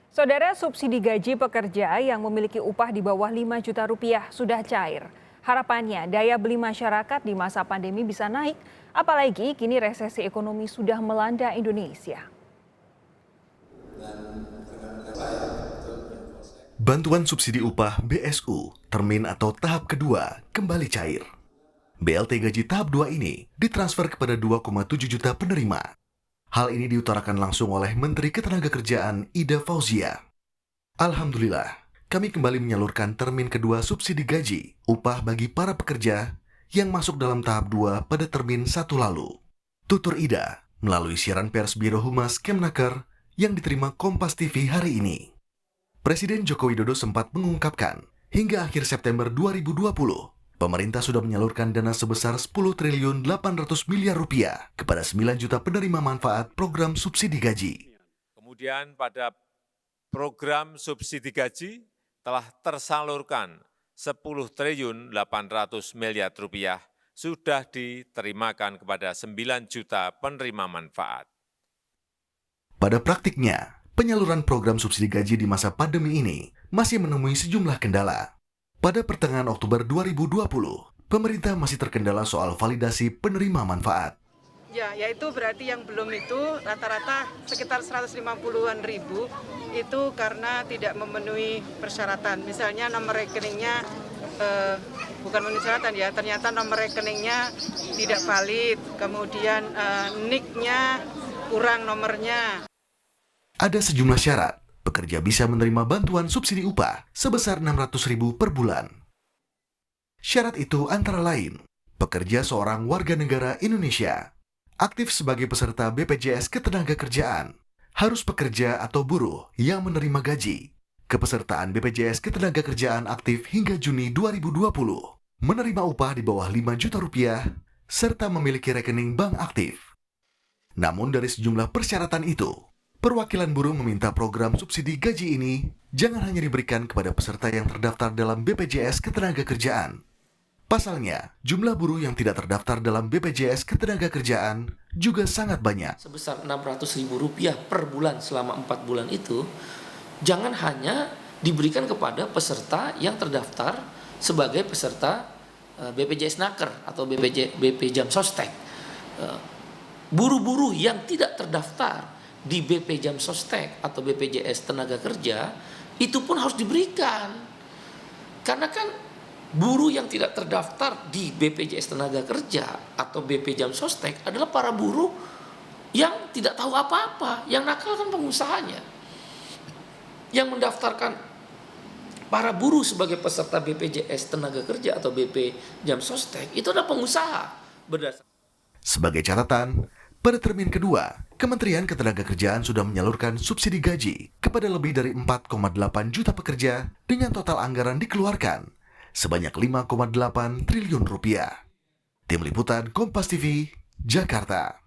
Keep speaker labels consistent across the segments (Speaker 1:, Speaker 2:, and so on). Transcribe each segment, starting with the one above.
Speaker 1: Saudara, subsidi gaji pekerja yang memiliki upah di bawah 5 juta rupiah sudah cair. Harapannya daya beli masyarakat di masa pandemi bisa naik, apalagi kini resesi ekonomi sudah melanda Indonesia.
Speaker 2: Bantuan subsidi upah BSU, termin atau tahap kedua, kembali cair. BLT gaji tahap 2 ini ditransfer kepada 2,7 juta penerima. Hal ini diutarakan langsung oleh Menteri Ketenagakerjaan Ida Fauzia. Alhamdulillah, kami kembali menyalurkan termin kedua subsidi gaji upah bagi para pekerja yang masuk dalam tahap 2 pada termin 1 lalu. Tutur Ida melalui siaran pers Biro Humas Kemnaker yang diterima Kompas TV hari ini. Presiden Joko Widodo sempat mengungkapkan, hingga akhir September 2020, pemerintah sudah menyalurkan dana sebesar 10 triliun 800 miliar rupiah kepada 9 juta penerima manfaat program subsidi gaji.
Speaker 3: Kemudian pada program subsidi gaji telah tersalurkan 10 triliun 800 miliar rupiah sudah diterimakan kepada 9 juta penerima manfaat.
Speaker 2: Pada praktiknya, penyaluran program subsidi gaji di masa pandemi ini masih menemui sejumlah kendala. Pada pertengahan Oktober 2020, pemerintah masih terkendala soal validasi penerima manfaat.
Speaker 4: Ya, yaitu berarti yang belum itu rata-rata sekitar 150-an ribu itu karena tidak memenuhi persyaratan. Misalnya nomor rekeningnya bukan memenuhi persyaratan ya, ternyata nomor rekeningnya tidak valid, kemudian NIK-nya kurang nomornya.
Speaker 2: Ada sejumlah syarat, pekerja bisa menerima bantuan subsidi upah sebesar 600 ribu per bulan. Syarat itu antara lain, pekerja seorang warga negara Indonesia, aktif sebagai peserta BPJS Ketenagakerjaan, harus pekerja atau buruh yang menerima gaji, kepesertaan BPJS Ketenagakerjaan aktif hingga Juni 2020, menerima upah di bawah 5 juta rupiah, serta memiliki rekening bank aktif. Namun dari sejumlah persyaratan itu, perwakilan buruh meminta program subsidi gaji ini jangan hanya diberikan kepada peserta yang terdaftar dalam BPJS Ketenagakerjaan. Pasalnya, jumlah buruh yang tidak terdaftar dalam BPJS Ketenagakerjaan juga sangat banyak.
Speaker 5: Sebesar Rp600.000 per bulan selama 4 bulan itu, jangan hanya diberikan kepada peserta yang terdaftar sebagai peserta BPJS Naker atau BP Jam Sostek. Buruh-buruh yang tidak terdaftar di BP Jam Sostek atau BPJS Tenaga Kerja itu pun harus diberikan, karena kan buruh yang tidak terdaftar di BPJS Tenaga Kerja atau BP Jam Sostek adalah para buruh yang tidak tahu apa-apa, yang nakal kan pengusahanya. Yang mendaftarkan para buruh sebagai peserta BPJS Tenaga Kerja atau BP Jam Sostek itu adalah pengusaha.
Speaker 2: Sebagai catatan, pada termin kedua, Kementerian Ketenagakerjaan sudah menyalurkan subsidi gaji kepada lebih dari 4,8 juta pekerja dengan total anggaran dikeluarkan sebanyak 5,8 triliun rupiah. Tim Liputan Kompas TV, Jakarta.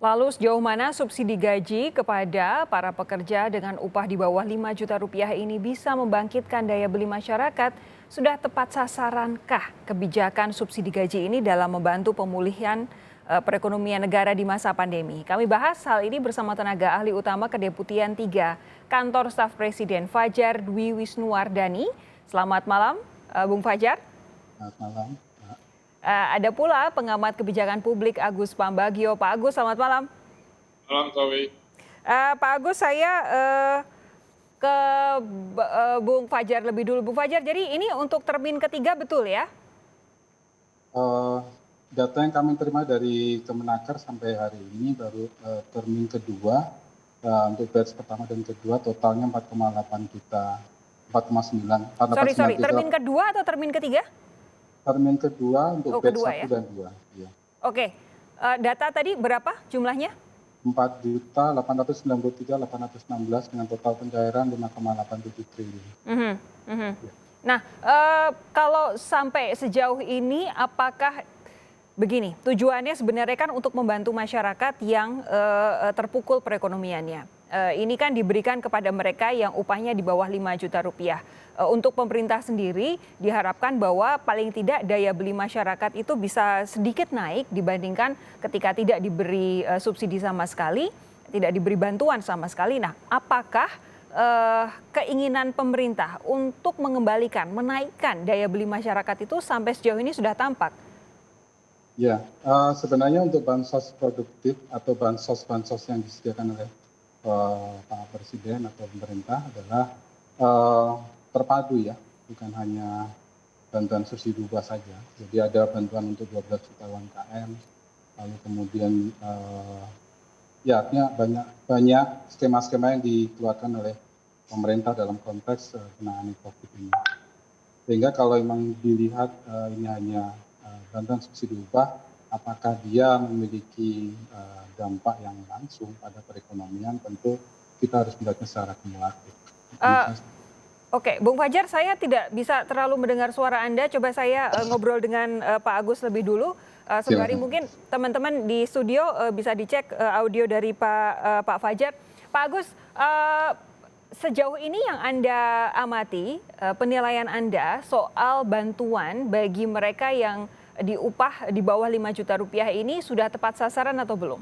Speaker 1: Lalu sejauh mana subsidi gaji kepada para pekerja dengan upah di bawah 5 juta rupiah ini bisa membangkitkan daya beli masyarakat? Sudah tepat sasarankah kebijakan subsidi gaji ini dalam membantu pemulihan perekonomian negara di masa pandemi? Kami bahas hal ini bersama tenaga ahli utama Kedeputian 3 Kantor Staf Presiden Fajar Dwi Wisnuwardani. Selamat malam, Bung Fajar.
Speaker 6: Selamat malam.
Speaker 1: Ada pula pengamat kebijakan publik Agus Pambagio. Pak Agus, selamat malam.
Speaker 6: Malam, Sawi.
Speaker 1: Pak Agus, saya ke Bung Fajar lebih dulu. Bung Fajar, jadi ini untuk termin ketiga betul ya?
Speaker 6: Data yang kami terima dari Kemenaker sampai hari ini baru termin kedua, untuk batch pertama dan kedua totalnya 4,8 juta, 4,9.
Speaker 1: Sorry, termin kedua atau termin ketiga?
Speaker 6: Termin kedua untuk batch
Speaker 1: kedua,
Speaker 6: 1
Speaker 1: ya?
Speaker 6: dan 2. Ya.
Speaker 1: Oke, data tadi berapa jumlahnya?
Speaker 6: 4.893.816 dengan total pencairan 5,87 triliun.
Speaker 1: Nah, kalau sampai sejauh ini apakah begini, tujuannya sebenarnya kan untuk membantu masyarakat yang terpukul perekonomiannya. Ini kan diberikan kepada mereka yang upahnya di bawah 5 juta rupiah. Untuk pemerintah sendiri diharapkan bahwa paling tidak daya beli masyarakat itu bisa sedikit naik dibandingkan ketika tidak diberi subsidi sama sekali, tidak diberi bantuan sama sekali. Nah, apakah keinginan pemerintah untuk mengembalikan, menaikkan daya beli masyarakat itu sampai sejauh ini sudah tampak?
Speaker 6: Ya, sebenarnya untuk bansos produktif atau bansos yang disediakan oleh Pak Presiden atau pemerintah adalah terpadu ya, bukan hanya bantuan subsidi upah saja. Jadi ada bantuan untuk 12 juta UMKM, lalu kemudian ya artinya banyak skema-skema yang dikeluarkan oleh pemerintah dalam konteks penanganan COVID ini. Sehingga kalau memang dilihat ini hanya bantuan subsidi upah, apakah dia memiliki dampak yang langsung pada perekonomian, tentu kita harus melihatnya secara kumulatif.
Speaker 1: Oke, Bung Fajar, saya tidak bisa terlalu mendengar suara Anda. Coba saya ngobrol dengan Pak Agus lebih dulu. Sembari mungkin teman-teman di studio bisa dicek audio dari Pak Fajar. Pak Agus, sejauh ini yang Anda amati, penilaian Anda soal bantuan bagi mereka yang diupah di bawah 5 juta rupiah ini sudah tepat sasaran atau belum?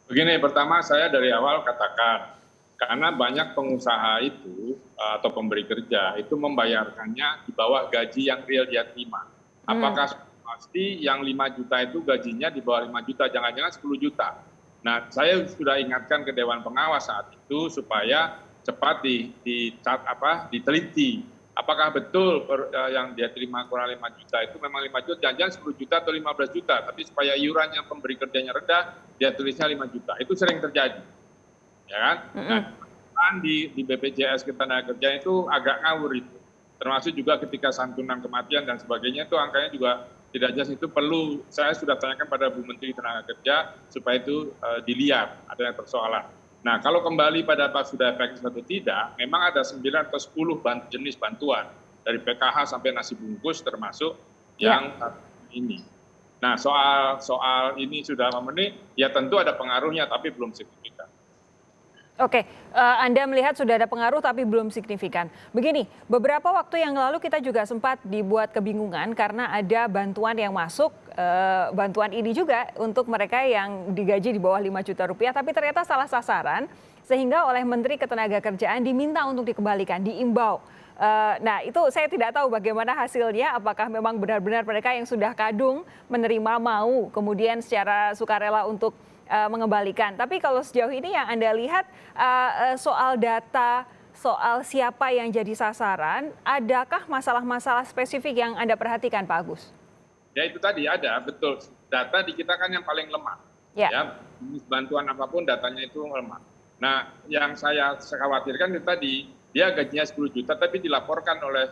Speaker 7: Begini, pertama saya dari awal katakan, karena banyak pengusaha itu atau pemberi kerja itu membayarkannya di bawah gaji yang real dia terima. Apakah pasti yang 5 juta itu gajinya di bawah 5 juta, jangan-jangan 10 juta. Nah, saya sudah ingatkan ke Dewan Pengawas saat itu supaya cepat diteliti. Apakah betul yang dia terima kurang 5 juta itu memang 5 juta, jangan-jangan 10 juta atau 15 juta, tapi supaya iuran yang pemberi kerjanya rendah, dia tulisnya 5 juta. Itu sering terjadi. Ya kan? Nah, di BPJS Ketenagakerjaan itu agak ngawur itu. Termasuk juga ketika santunan kematian dan sebagainya itu angkanya juga tidak jelas, itu perlu saya sudah tanyakan pada Bu Menteri Tenaga Kerja supaya itu dilihat ada yang persoalan. Nah, kalau kembali pada apa sudah efektif atau tidak, memang ada 9 atau 10 jenis bantuan dari PKH sampai nasi bungkus termasuk yang ini. Nah, soal ini sudah memenuhi, ya tentu ada pengaruhnya tapi belum signifikan.
Speaker 1: Oke, Anda melihat sudah ada pengaruh tapi belum signifikan. Begini, beberapa waktu yang lalu kita juga sempat dibuat kebingungan karena ada bantuan yang masuk, bantuan ini juga untuk mereka yang digaji di bawah 5 juta rupiah, tapi ternyata salah sasaran sehingga oleh Menteri Ketenagakerjaan diminta untuk dikembalikan, diimbau. Nah, itu saya tidak tahu bagaimana hasilnya, apakah memang benar-benar mereka yang sudah kadung menerima mau kemudian secara sukarela untuk mengembalikan. Tapi kalau sejauh ini yang Anda lihat soal data, soal siapa yang jadi sasaran, adakah masalah-masalah spesifik yang Anda perhatikan, Pak Agus?
Speaker 7: Ya itu tadi ada, betul. Data di kita kan yang paling lemah. Ya, bantuan apapun datanya itu lemah. Nah, yang saya khawatirkan itu tadi, dia gajinya 10 juta tapi dilaporkan oleh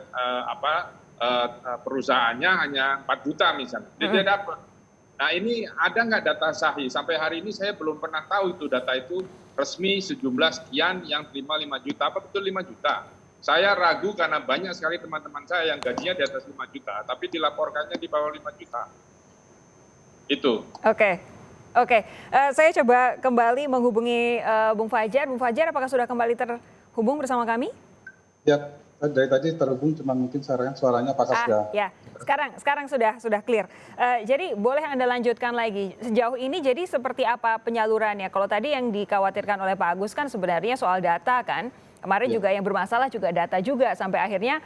Speaker 7: perusahaannya hanya 4 juta misalnya. Dia dapat. Nah, ini ada nggak data sahih? Sampai hari ini saya belum pernah tahu itu data itu resmi sejumlah sekian yang terima 5 juta. Apa betul 5 juta? Saya ragu karena banyak sekali teman-teman saya yang gajinya di atas 5 juta, tapi dilaporkannya di bawah 5 juta. Itu.
Speaker 1: Oke. Saya coba kembali menghubungi Bung Fajar. Bung Fajar, apakah sudah kembali terhubung bersama kami?
Speaker 6: Ya, dari tadi terhubung, cuma mungkin suaranya apakah sudah...
Speaker 1: Ya, sekarang sudah clear. Jadi boleh Anda lanjutkan lagi. Sejauh ini jadi seperti apa penyalurannya? Kalau tadi yang dikhawatirkan oleh Pak Agus kan sebenarnya soal data kan. Kemarin juga yang bermasalah juga data juga. Sampai akhirnya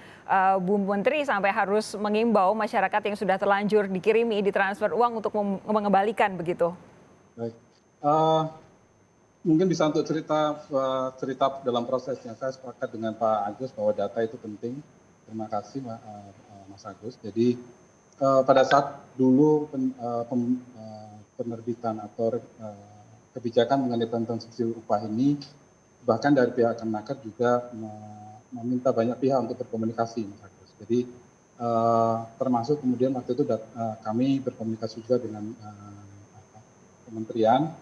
Speaker 1: Bu Menteri sampai harus mengimbau masyarakat yang sudah terlanjur dikirimi, ditransfer uang untuk mengembalikan begitu.
Speaker 6: Baik. Mungkin bisa untuk cerita dalam prosesnya. Saya sepakat dengan Pak Agus bahwa data itu penting. Terima kasih Mas Agus. Jadi pada saat dulu penerbitan atau kebijakan mengenai bantuan subsidi upah ini, bahkan dari pihak Kemenaker juga meminta banyak pihak untuk berkomunikasi, Mas Agus. Jadi termasuk kemudian waktu itu kami berkomunikasi juga dengan kementerian.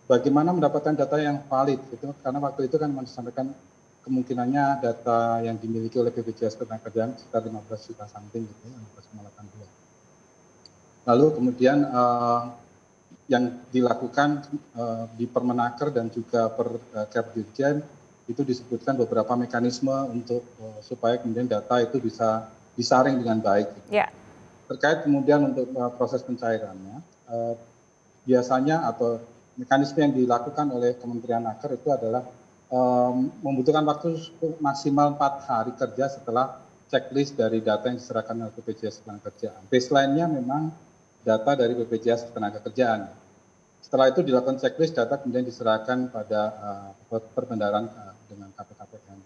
Speaker 6: Bagaimana mendapatkan data yang valid gitu, karena waktu itu kan disampaikan kemungkinannya data yang dimiliki oleh BPJS Ketenagakerjaan sekitar 15 juta something gitu, 15,82. Lalu kemudian yang dilakukan di Permenaker dan juga Kepdirjen itu disebutkan beberapa mekanisme untuk supaya kemudian data itu bisa disaring dengan baik.
Speaker 1: Ya.
Speaker 6: Terkait kemudian untuk proses pencairannya, biasanya atau mekanisme yang dilakukan oleh Kementerian Naker itu adalah membutuhkan waktu maksimal 4 hari kerja setelah checklist dari data yang diserahkan oleh BPJS Ketenagakerjaan. Baseline-nya memang data dari BPJS Ketenagakerjaan. Setelah itu dilakukan checklist, data kemudian diserahkan pada perbendaharaan dengan KPKPN.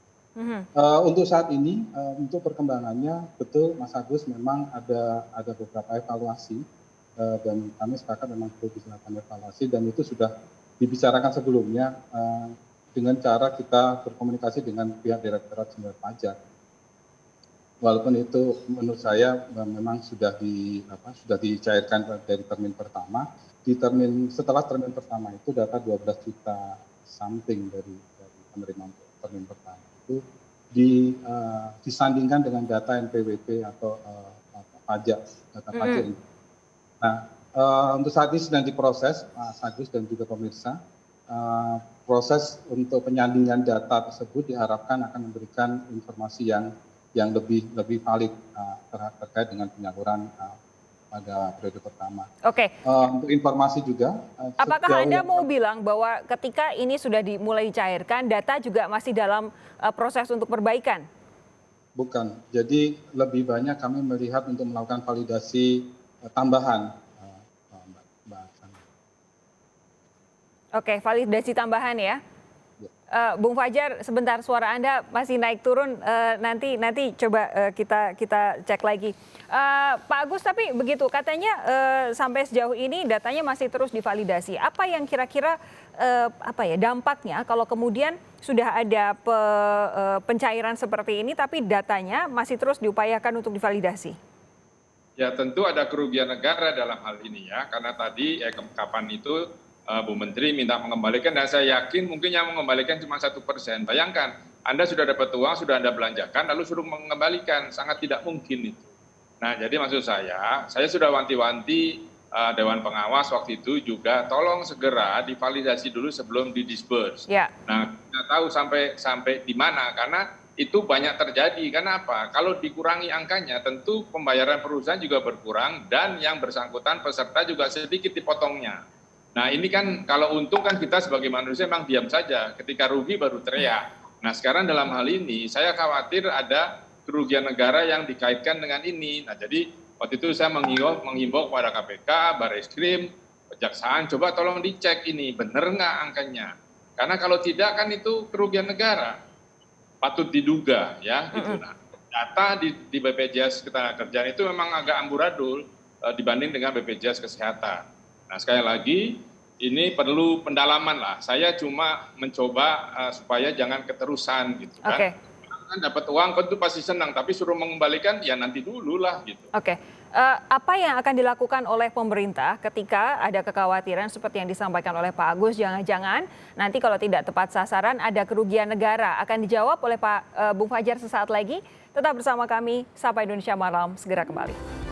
Speaker 6: Untuk saat ini, untuk perkembangannya, betul Mas Agus, memang ada beberapa evaluasi dan kami sepakat memang perlu dilakukan evaluasi dan itu sudah dibicarakan sebelumnya dengan cara kita berkomunikasi dengan pihak Direktorat Jenderal Pajak. Walaupun itu menurut saya memang sudah dicairkan dari termin pertama. Setelah termin pertama itu data 12 juta something dari penerima termin pertama itu disandingkan dengan data NPWP atau pajak, data pajak. Nah, untuk saat ini sedang diproses, Mas Agus dan juga pemirsa, proses untuk penyandingan data tersebut diharapkan akan memberikan informasi yang lebih valid terkait dengan penyaluran pada periode pertama.
Speaker 1: Oke.
Speaker 6: Untuk informasi juga.
Speaker 1: Apakah Anda mau bilang bahwa ketika ini sudah mulai dicairkan, data juga masih dalam proses untuk perbaikan?
Speaker 6: Bukan. Jadi lebih banyak kami melihat untuk melakukan validasi tambahan. Mbak Sandra.
Speaker 1: Oke, validasi tambahan ya. Bung Fajar, sebentar suara Anda masih naik turun, nanti coba kita cek lagi. Pak Agus, tapi begitu katanya sampai sejauh ini datanya masih terus divalidasi. Apa yang kira-kira dampaknya kalau kemudian sudah ada pencairan seperti ini tapi datanya masih terus diupayakan untuk divalidasi?
Speaker 7: Ya tentu ada kerugian negara dalam hal ini ya, karena tadi kapan itu Bu Menteri minta mengembalikan dan saya yakin mungkin yang mengembalikan cuma 1%. Bayangkan, Anda sudah dapat uang, sudah Anda belanjakan, lalu suruh mengembalikan, sangat tidak mungkin itu. Nah jadi maksud saya sudah wanti-wanti Dewan Pengawas waktu itu juga tolong segera divalidasi dulu sebelum didisburse.
Speaker 1: Ya.
Speaker 7: Nah kita tahu sampai di mana, karena itu banyak terjadi. Karena apa? Kalau dikurangi angkanya tentu pembayaran perusahaan juga berkurang dan yang bersangkutan peserta juga sedikit dipotongnya. Nah ini kan kalau untung kan kita sebagai manusia memang diam saja, ketika rugi baru teriak. Nah sekarang dalam hal ini saya khawatir ada kerugian negara yang dikaitkan dengan ini. Nah jadi waktu itu saya menghimbau kepada KPK, Barreskrim, Kejaksaan, coba tolong dicek ini benar nggak angkanya. Karena kalau tidak kan itu kerugian negara, patut diduga ya. Gitu. Nah, data di BPJS Ketenagakerjaan itu memang agak amburadul dibanding dengan BPJS Kesehatan. Nah sekali lagi ini perlu pendalaman lah. Saya cuma mencoba supaya jangan keterusan gitu kan.
Speaker 1: Oke.
Speaker 7: Kan dapat uang kan itu pasti senang, tapi suruh mengembalikan ya nanti dulu lah gitu.
Speaker 1: Oke. Apa yang akan dilakukan oleh pemerintah ketika ada kekhawatiran seperti yang disampaikan oleh Pak Agus, jangan-jangan nanti kalau tidak tepat sasaran ada kerugian negara? Akan dijawab oleh Bung Fajar sesaat lagi. Tetap bersama kami, Sapa Indonesia Malam segera kembali.